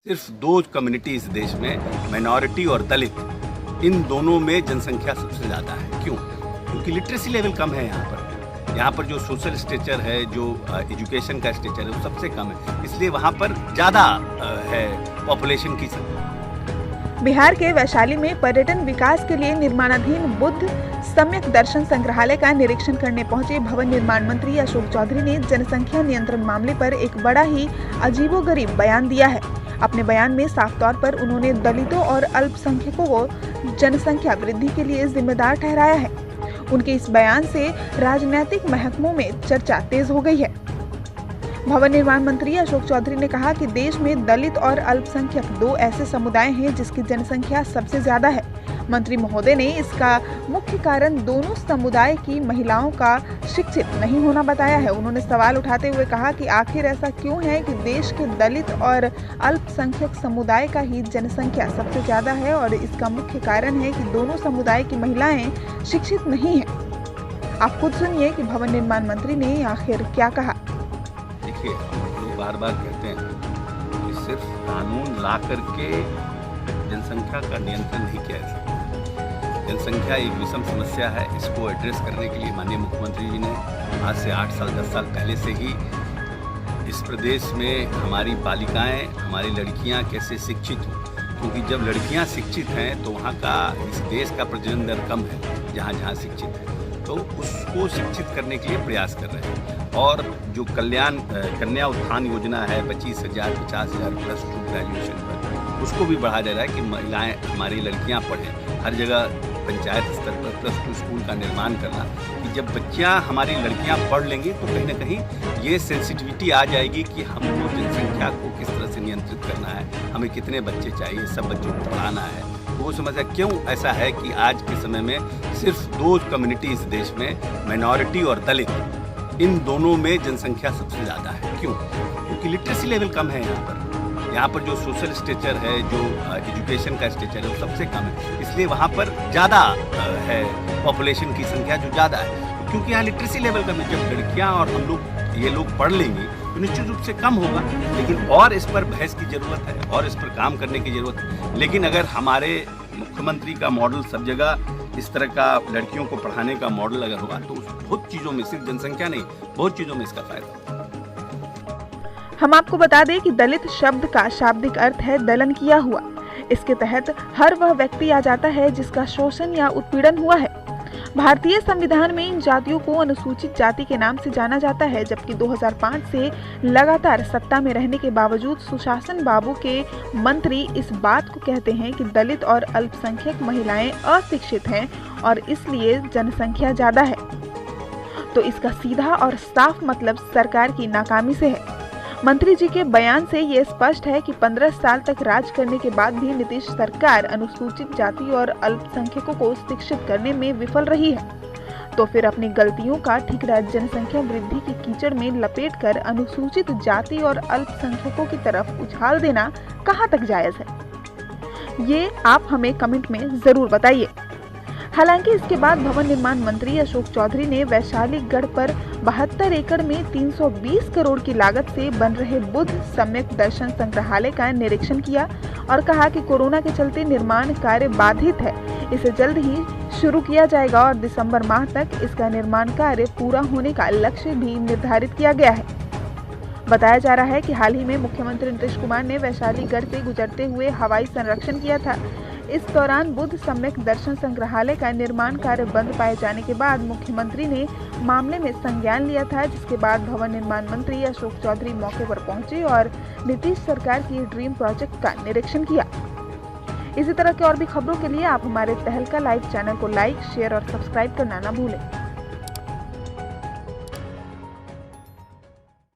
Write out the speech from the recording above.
सिर्फ दो कम्युनिटी इस देश में, माइनॉरिटी और दलित, इन दोनों में जनसंख्या सबसे ज़्यादा है। क्यों? क्योंकि लिटरेसी लेवल कम है यहाँ पर। यहाँ पर जो सोशल स्टेचर है, जो एजुकेशन का स्टेचर है, वो सबसे कम है। इसलिए वहाँ पर ज़्यादा है पॉपुलेशन की संख्या। बिहार के वैशाली में पर्यटन विकास के लिए निर्माणाधीन बुद्ध सम्यक दर्शन संग्रहालय का निरीक्षण करने पहुंचे भवन निर्माण मंत्री अशोक चौधरी ने जनसंख्या नियंत्रण मामले पर एक बड़ा ही अजीबोगरीब बयान दिया है। अपने बयान में साफ तौर पर उन्होंने दलितों और अल्पसंख्यकों को जनसंख्या वृद्धि के लिए जिम्मेदार ठहराया है। उनके इस बयान से राजनीतिक महकमों में चर्चा तेज हो गई है। भवन निर्माण मंत्री अशोक चौधरी ने कहा कि देश में दलित और अल्पसंख्यक दो ऐसे समुदाय हैं जिसकी जनसंख्या सबसे ज्यादा है। मंत्री महोदय ने इसका मुख्य कारण दोनों समुदाय की महिलाओं का शिक्षित नहीं होना बताया है। उन्होंने सवाल उठाते हुए कहा कि आखिर ऐसा क्यों है कि देश के दलित और अल्पसंख्यक समुदाय का ही जनसंख्या सबसे ज्यादा है, और इसका मुख्य कारण है कि दोनों समुदाय की महिलाएं शिक्षित नहीं हैं। आप खुद सुनिए कि भवन निर्माण मंत्री ने आखिर क्या कहा। देखिए, हम लोग बार बार कहते हैं कि सिर्फ कानून ला करके जनसंख्या का नियंत्रण नहीं किया जा सकता। जनसंख्या एक विषम समस्या है। इसको एड्रेस करने के लिए माननीय मुख्यमंत्री जी ने आज से 8 साल 10 साल पहले से ही इस प्रदेश में हमारी बालिकाएं, हमारी लड़कियां कैसे शिक्षित हों, क्योंकि जब लड़कियां शिक्षित हैं तो वहाँ का, इस देश का प्रजनन दर कम है जहाँ जहाँ शिक्षित है, तो उसको शिक्षित करने के लिए प्रयास कर रहे हैं। और जो कन्या उत्थान योजना है 25,000 50,000 प्लस टू ग्रेजुएशन पर, उसको भी बढ़ाया जा रहा है कि महिलाएं, हमारी लड़कियां पढ़ें। हर जगह पंचायत स्तर पर प्लस टू स्कूल का निर्माण करना, कि जब बच्चियां, हमारी लड़कियां पढ़ लेंगी तो कहीं ना कहीं ये सेंसिटिविटी आ जाएगी कि हमको जनसंख्या को किस तरह से नियंत्रित करना है, हमें कितने बच्चे चाहिए, सब बच्चों को पढ़ाना है। तो वो समझा क्यों ऐसा है कि आज के समय में सिर्फ दो कम्युनिटी इस देश में, माइनॉरिटी और दलित, इन दोनों में जनसंख्या सबसे ज़्यादा है। क्यों? क्योंकि लिटरेसी लेवल कम है यहाँ पर। यहाँ पर जो सोशल स्टेचर है, जो एजुकेशन का स्टेचर है, वो सबसे कम है। इसलिए वहाँ पर ज़्यादा है पॉपुलेशन की संख्या जो ज़्यादा है। क्योंकि यहाँ लिटरेसी लेवल कम है। जब लड़कियाँ और हम लोग, ये लोग पढ़ लेंगे तो निश्चित रूप से कम होगा। लेकिन और इस पर बहस की ज़रूरत है, और इस पर काम करने की ज़रूरत है। लेकिन अगर हमारे मुख्यमंत्री का मॉडल सब जगह इस तरह का लड़कियों को पढ़ाने का मॉडल अगर होगा तो बहुत चीज़ों में, सिर्फ जनसंख्या नहीं, बहुत चीज़ों में इसका फायदा होगा। हम आपको बता दें कि दलित शब्द का शाब्दिक अर्थ है दलन किया हुआ। इसके तहत हर वह व्यक्ति आ जाता है जिसका शोषण या उत्पीड़न हुआ है। भारतीय संविधान में इन जातियों को अनुसूचित जाति के नाम से जाना जाता है, जबकि 2005 से लगातार सत्ता में रहने के बावजूद सुशासन बाबू के मंत्री इस बात को कहते हैं कि दलित और अल्पसंख्यक महिलाएं अशिक्षित हैं और इसलिए जनसंख्या ज्यादा है। तो इसका सीधा और साफ मतलब सरकार की नाकामी से है। मंत्री जी के बयान से ये स्पष्ट है कि 15 साल तक राज करने के बाद भी नीतीश सरकार अनुसूचित जाति और अल्पसंख्यकों को शिक्षित करने में विफल रही है। तो फिर अपनी गलतियों का ठिकरा जनसंख्या वृद्धि की कीचड़ में लपेटकर अनुसूचित जाति और अल्पसंख्यकों की तरफ उछाल देना कहां तक जायज है? ये आप हमें कमेंट में जरूर बताइए। हालांकि इसके बाद भवन निर्माण मंत्री अशोक चौधरी ने वैशाली गढ़ पर 72 एकड़ में 320 करोड़ की लागत से बन रहे बुद्ध सम्यक दर्शन संग्रहालय का निरीक्षण किया और कहा कि कोरोना के चलते निर्माण कार्य बाधित है। इसे जल्द ही शुरू किया जाएगा और दिसंबर माह तक इसका निर्माण कार्य पूरा होने का लक्ष्य भी निर्धारित किया गया है। बताया जा रहा है कि हाल ही में मुख्यमंत्री नीतीश कुमार ने वैशाली गढ़ से गुजरते हुए हवाई संरक्षण किया था। इस दौरान बुद्ध सम्यक दर्शन संग्रहालय का निर्माण कार्य बंद पाए जाने के बाद मुख्यमंत्री ने मामले में संज्ञान लिया था, जिसके बाद भवन निर्माण मंत्री अशोक चौधरी मौके पर पहुंचे और नीतीश सरकार की ड्रीम प्रोजेक्ट का निरीक्षण किया। इसी तरह के और भी खबरों के लिए आप हमारे तहलका लाइव चैनल को लाइक, शेयर और सब्सक्राइब करना न भूलें।